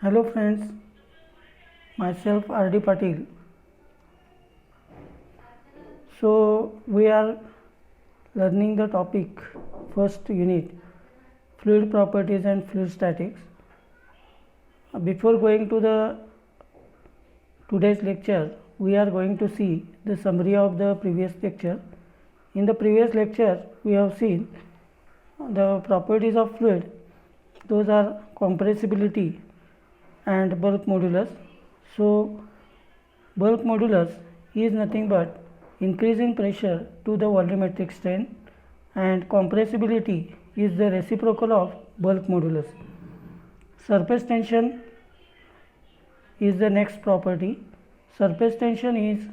Hello friends, myself R.D. Patil. So we are learning the topic first unit fluid properties and fluid statics. Before going to the today's lecture, we are going to see the summary of the previous lecture. In the previous lecture, we have seen the properties of fluid. Those are compressibility and bulk modulus. So bulk modulus is nothing but increasing pressure to the volumetric strain, and compressibility is the reciprocal of bulk modulus. Surface tension is the next property. Surface tension is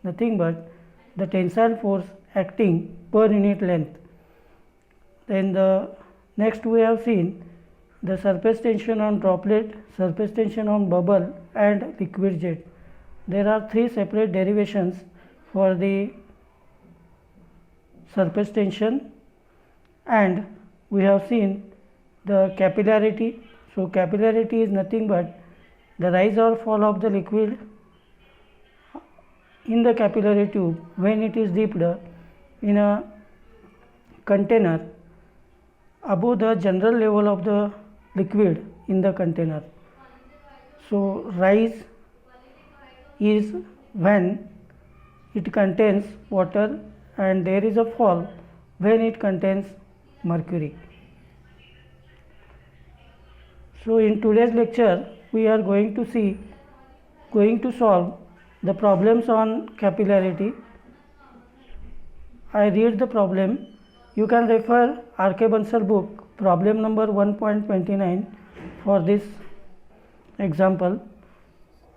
nothing but the tensile force acting per unit length. Then the next we have seen the surface tension on droplet, surface tension on bubble and liquid jet. There are three separate derivations for the surface tension, and we have seen the capillarity. So capillarity is nothing but the rise or fall of the liquid in the capillary tube when it is dipped in a container above the general level of the liquid in the container. So rise is when it contains water, and there is a fall when it contains mercury. So in today's lecture we are going to solve the problems on capillarity. I read the problem. You can refer R.K. Bansal book problem number 1.29 for this example.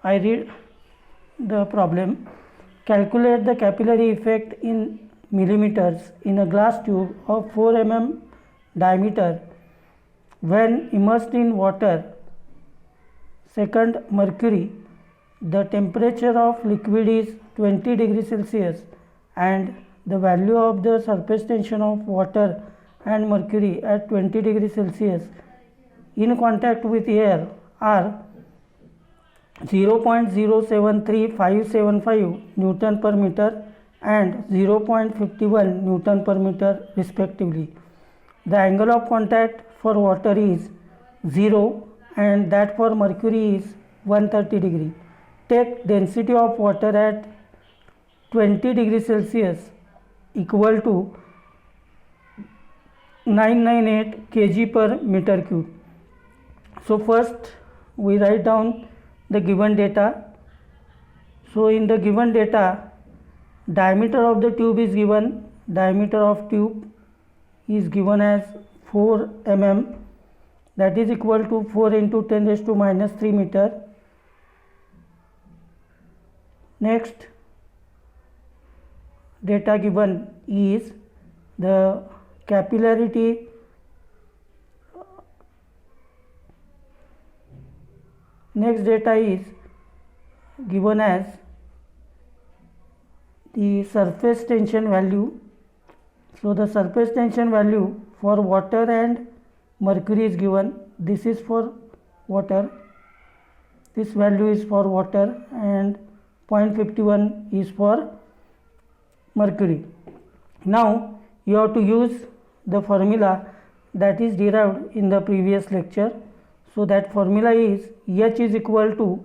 I read the problem. Calculate the capillary effect in millimeters in a glass tube of 4 mm diameter when immersed in water. Second, mercury. The temperature of liquid is 20 degrees Celsius and the value of the surface tension of water and mercury at 20 degrees Celsius in contact with air are 0.073575 Newton per meter and 0.51 Newton per meter respectively. The angle of contact for water is 0 and that for mercury is 130 degree. Take density of water at 20 degrees Celsius equal to 998 kg per meter cube. So first we write down the given data. So in the given data, diameter of the tube is given. Diameter of tube is given as 4 mm, that is equal to 4 into 10 raised to minus 3 meter. Next data given is the capillarity next data is given as the surface tension value. So the surface tension value for water and mercury is given. This is for water, this value is for water, and 0.51 is for mercury. Now you have to use the formula that is derived in the previous lecture. So that formula is H is equal to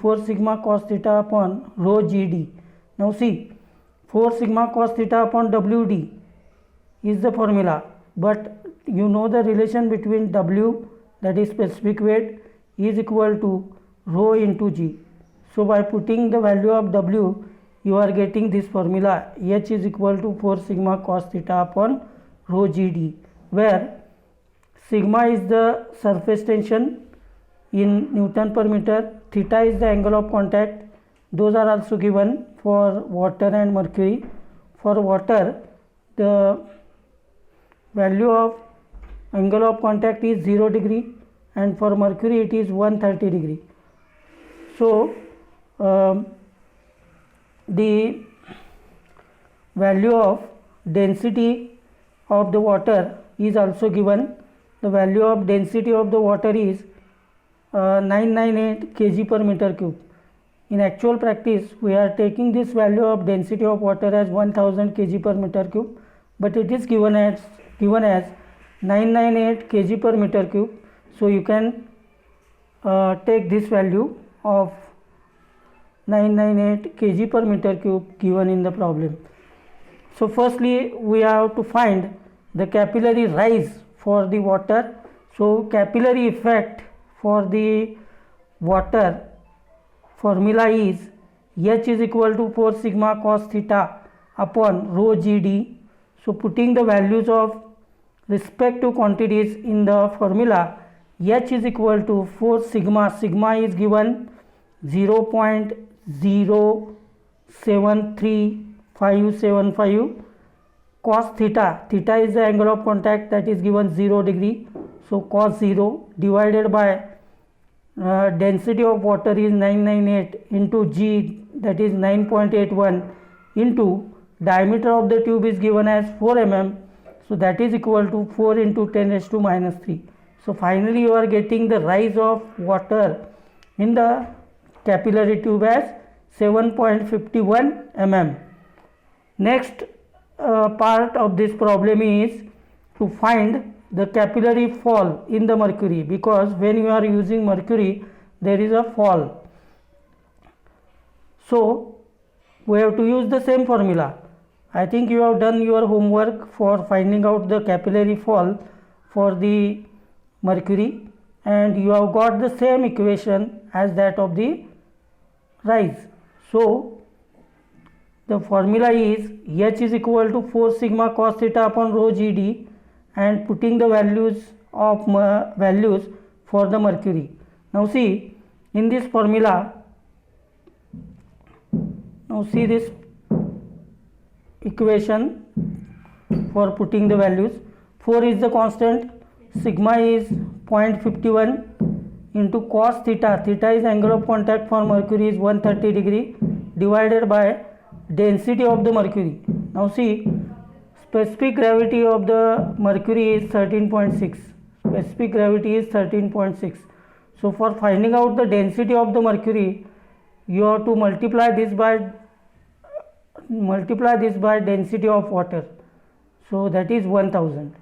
4 sigma cos theta upon rho GD. Now see, 4 sigma cos theta upon WD is the formula, but you know the relation between W, that is specific weight, is equal to rho into G. So by putting the value of W, you are getting this formula H is equal to 4 sigma cos theta upon rho GD, where sigma is the surface tension in Newton per meter, theta is the angle of contact. Those are also given for water and mercury. For water, the value of angle of contact is 0 degree and for mercury it is 130 degree. So the value of density of the water is also given. The value of density of the water is 998 kg per meter cube. In actual practice, we are taking this value of density of water as 1000 kg per meter cube, but it is given as 998 kg per meter cube. So you can take this value of 998 kg per meter cube given in the problem. So firstly, we have to find the capillary rise for the water. So capillary effect for the water formula is H is equal to 4 sigma cos theta upon rho GD. So putting the values of respective quantities in the formula, H is equal to 4 sigma, sigma is given 0.073575, cos theta, theta is the angle of contact, that is given 0 degree, so cos 0 divided by density of water is 998 into G, that is 9.81, into diameter of the tube is given as 4 mm, so that is equal to 4 into 10 raised to minus 3. So finally you are getting the rise of water in the capillary tube as 7.51 mm. Next part of this problem is to find the capillary fall in the mercury, because when you are using mercury there is a fall. So we have to use the same formula. I think you have done your homework for finding out the capillary fall for the mercury, and you have got the same equation as that of the rise. So the formula is H is equal to 4 sigma cos theta upon rho GD, and putting the values of values for the mercury. Now see in this formula, now see this equation for putting the values. 4 is the constant, sigma is 0.51 into cos theta, theta is angle of contact for mercury is 130 degree, divided by density of the mercury. Now see, specific gravity of the mercury is 13.6, specific gravity is 13.6. So for finding out the density of the mercury, you have to multiply this by density of water, so that is 1000.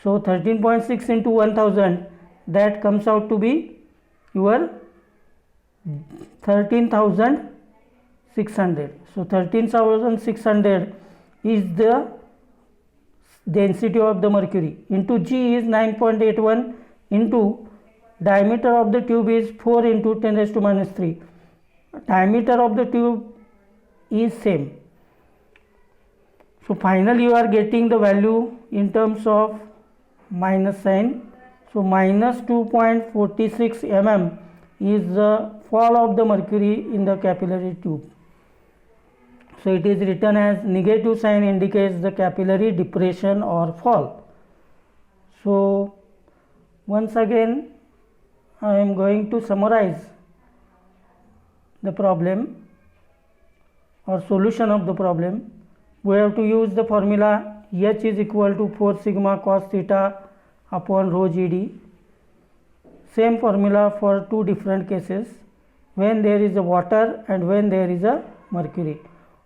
So 13.6 into 1000, that comes out to be your 13,600. So 13,600 is the density of the mercury, into G is 9.81, into diameter of the tube is 4 into 10 raised to minus 3. Diameter of the tube is same. So finally you are getting the value in terms of minus sign. So minus 2.46 mm is the fall of the mercury in the capillary tube. So it is written as negative sign indicates the capillary depression or fall. So once again I am going to summarize the problem or solution of the problem. We have to use the formula H is equal to 4 sigma cos theta upon rho GD. Same formula for two different cases, when there is a water and when there is a mercury.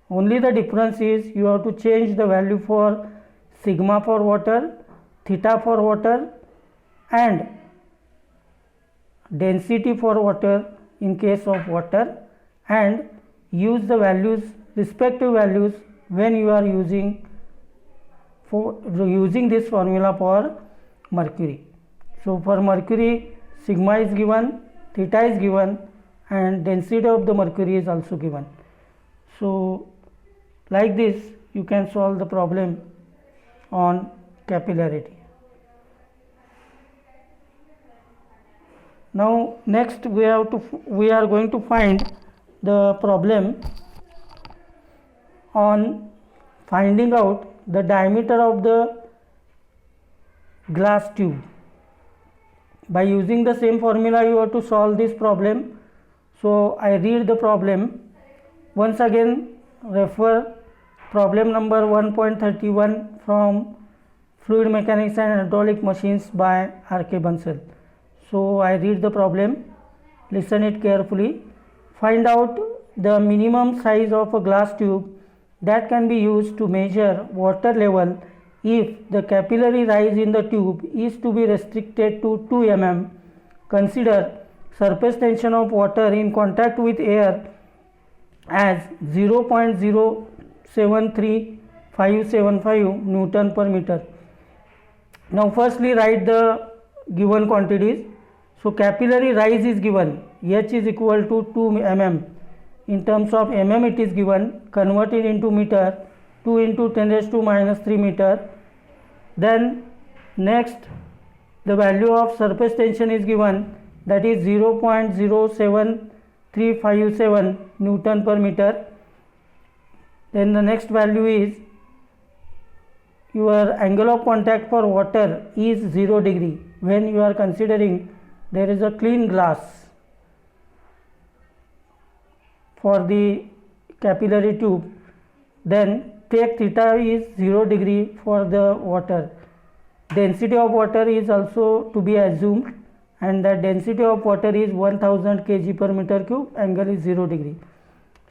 Only the difference is you have to change the value for sigma for water, theta for water, and density for water in case of water, and use the values, respective values, when you are using this formula for mercury. So for mercury, sigma is given, theta is given, and density of the mercury is also given. So like this you can solve the problem on capillarity. Now next we are going to find the problem on finding out the diameter of the glass tube. By using the same formula you have to solve this problem. So I read the problem once again. Refer problem number 1.31 from Fluid Mechanics and Hydraulic Machines by R.K. Bansal. So I read the problem, listen it carefully. Find out the minimum size of a glass tube that can be used to measure water level if the capillary rise in the tube is to be restricted to 2 mm. Consider surface tension of water in contact with air as 0.073575 Newton per meter. Now firstly write the given quantities. So capillary rise is given, H is equal to 2 mm. In terms of mm it is given, converted into meter, 2 into 10 raised to minus 3 meter. Then next the value of surface tension is given, that is 0.07357 Newton per meter. Then the next value is your angle of contact for water is 0 degree when you are considering there is a clean glass for the capillary tube. Then take theta is 0 degree for the water. Density of water is also to be assumed, and the density of water is 1000 kg per meter cube, angle is 0 degree.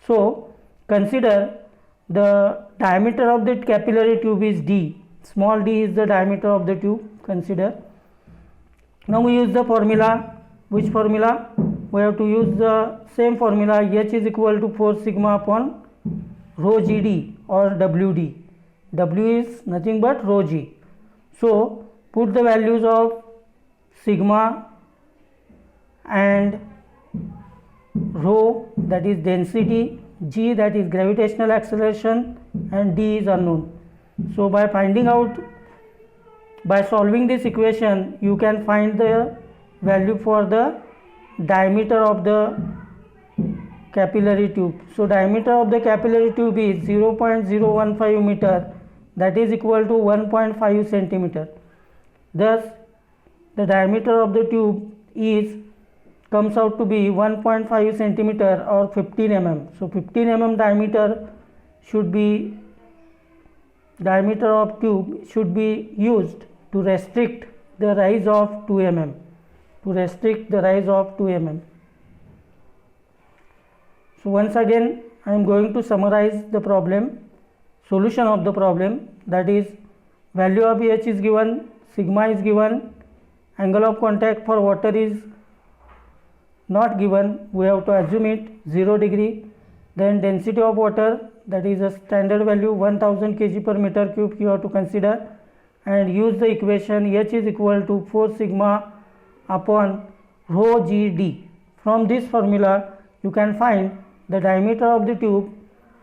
So consider the diameter of the capillary tube is d, small d is the diameter of the tube, consider. Now we use the formula. Which formula? We have to use the same formula, H is equal to 4 sigma upon rho gd or wd. W is nothing but rho g. So put the values of sigma and rho, that is density, g that is gravitational acceleration, and d is unknown. So by solving this equation you can find the value for the diameter of the capillary tube. So diameter of the capillary tube is 0.015 meter, that is equal to 1.5 centimeter. Thus the diameter of the tube comes out to be 1.5 centimeter or 15 mm. So 15 mm diameter of tube should be used to restrict the rise of 2 mm. So once again I am going to summarize the problem, solution of the problem, that is value of H is given, sigma is given, angle of contact for water is not given, we have to assume it 0 degree. Then density of water, that is a standard value 1000 kg per meter cube you have to consider, and use the equation H is equal to 4 sigma upon rho gd. From this formula you can find the diameter of the tube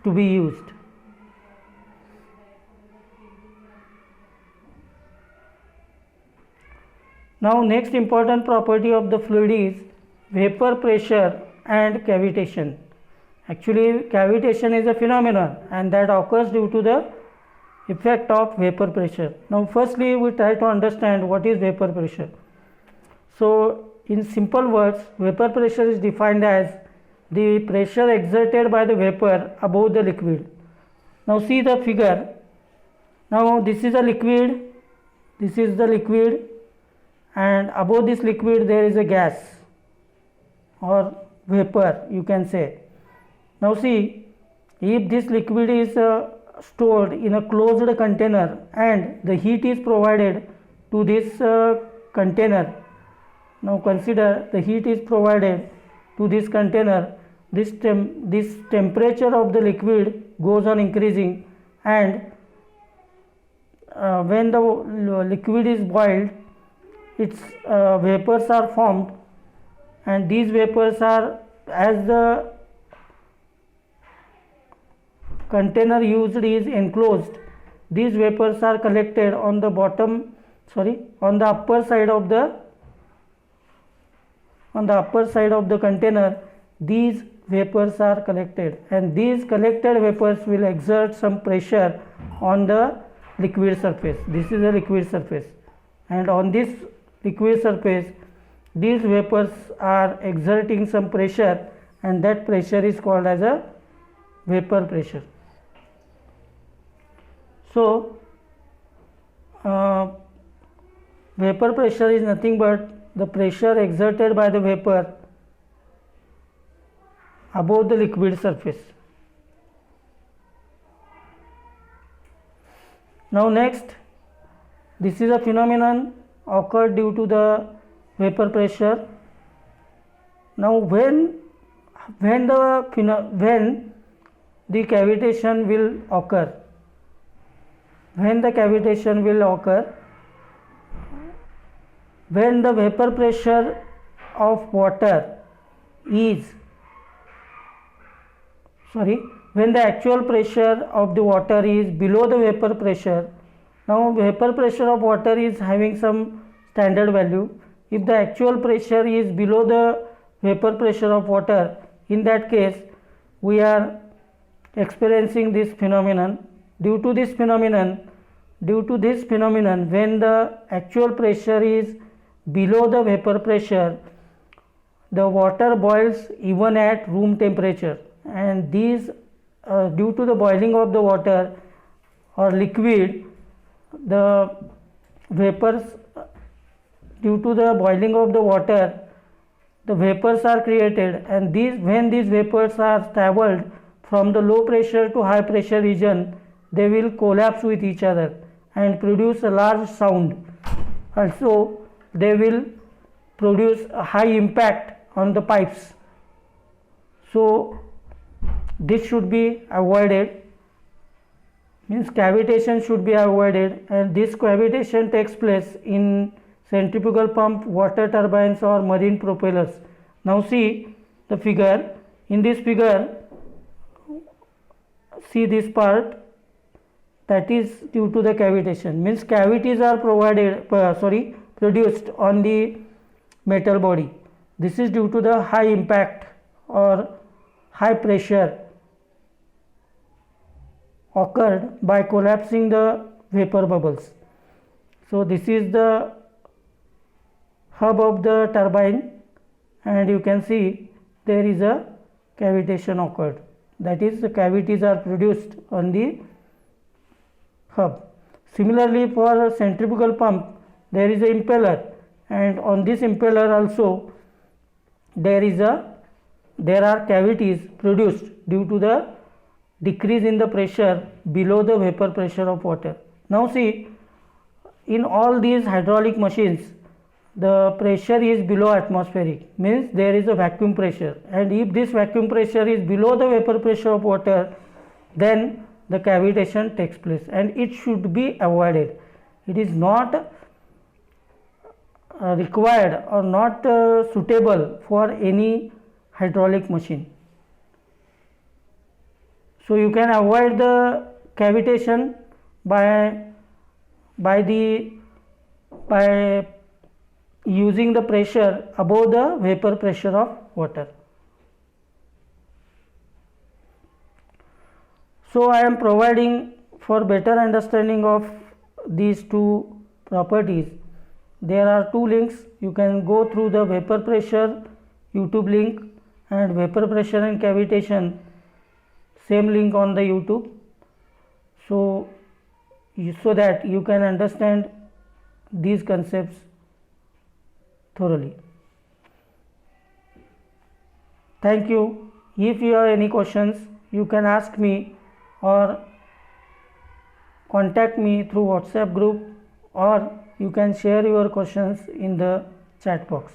to be used. Now next important property of the fluid is vapor pressure and cavitation. Actually cavitation is a phenomenon and that occurs due to the effect of vapor pressure. Now firstly we try to understand what is vapor pressure. So in simple words, vapor pressure is defined as the pressure exerted by the vapor above the liquid. Now see the figure. Now this is a liquid, and above this liquid there is a gas or vapor you can say. Now see, if this liquid is stored in a closed container and the heat is provided to this container. Now consider the heat is provided to this container, this temperature of the liquid goes on increasing, and when the liquid is boiled, its vapors are formed, and these vapors are, as the container used is enclosed, these vapors are collected on the upper side of the container. These vapors are collected, and these collected vapors will exert some pressure on the liquid surface. This is a liquid surface, and on this liquid surface these vapors are exerting some pressure, and that pressure is called as a vapor pressure. So vapor pressure is nothing but the pressure exerted by the vapor above the liquid surface. Now next, this is a phenomenon occurred due to the vapor pressure. Now when the cavitation will occur, when the vapor pressure of water is when the actual pressure of the water is below the vapor pressure. Now vapor pressure of water is having some standard value. If the actual pressure is below the vapor pressure of water, in that case we are experiencing this phenomenon. Due to this phenomenon, when the actual pressure is below the vapor pressure, the water boils even at room temperature, and these due to the boiling of the water or liquid, the vapors, due to the boiling of the water, the vapors are created, and when these vapors are traveled from the low pressure to high pressure region, they will collapse with each other and produce a large sound. Also, they will produce a high impact on the pipes. So this should be avoided, means cavitation should be avoided, and this cavitation takes place in centrifugal pump, water turbines or marine propellers. Now see the figure. In this figure, see this part, that is due to the cavitation, means cavities are produced on the metal body. This is due to the high impact or high pressure occurred by collapsing the vapor bubbles. So this is the hub of the turbine, and you can see there is a cavitation occurred, that is the cavities are produced on the hub. Similarly, for a centrifugal pump there is a impeller, and on this impeller also there are cavities produced due to the decrease in the pressure below the vapor pressure of water. Now see, in all these hydraulic machines the pressure is below atmospheric, means there is a vacuum pressure, and if this vacuum pressure is below the vapor pressure of water, then the cavitation takes place, and it should be avoided. It is not required or not suitable for any hydraulic machine. So you can avoid the cavitation by using the pressure above the vapor pressure of water. So I am providing for better understanding of these two properties. There are two links. You can go through the vapor pressure YouTube link and vapor pressure and cavitation, same link on the YouTube, so that you can understand these concepts thoroughly. Thank you. If you have any questions, you can ask me or contact me through WhatsApp group, or you can share your questions in the chat box.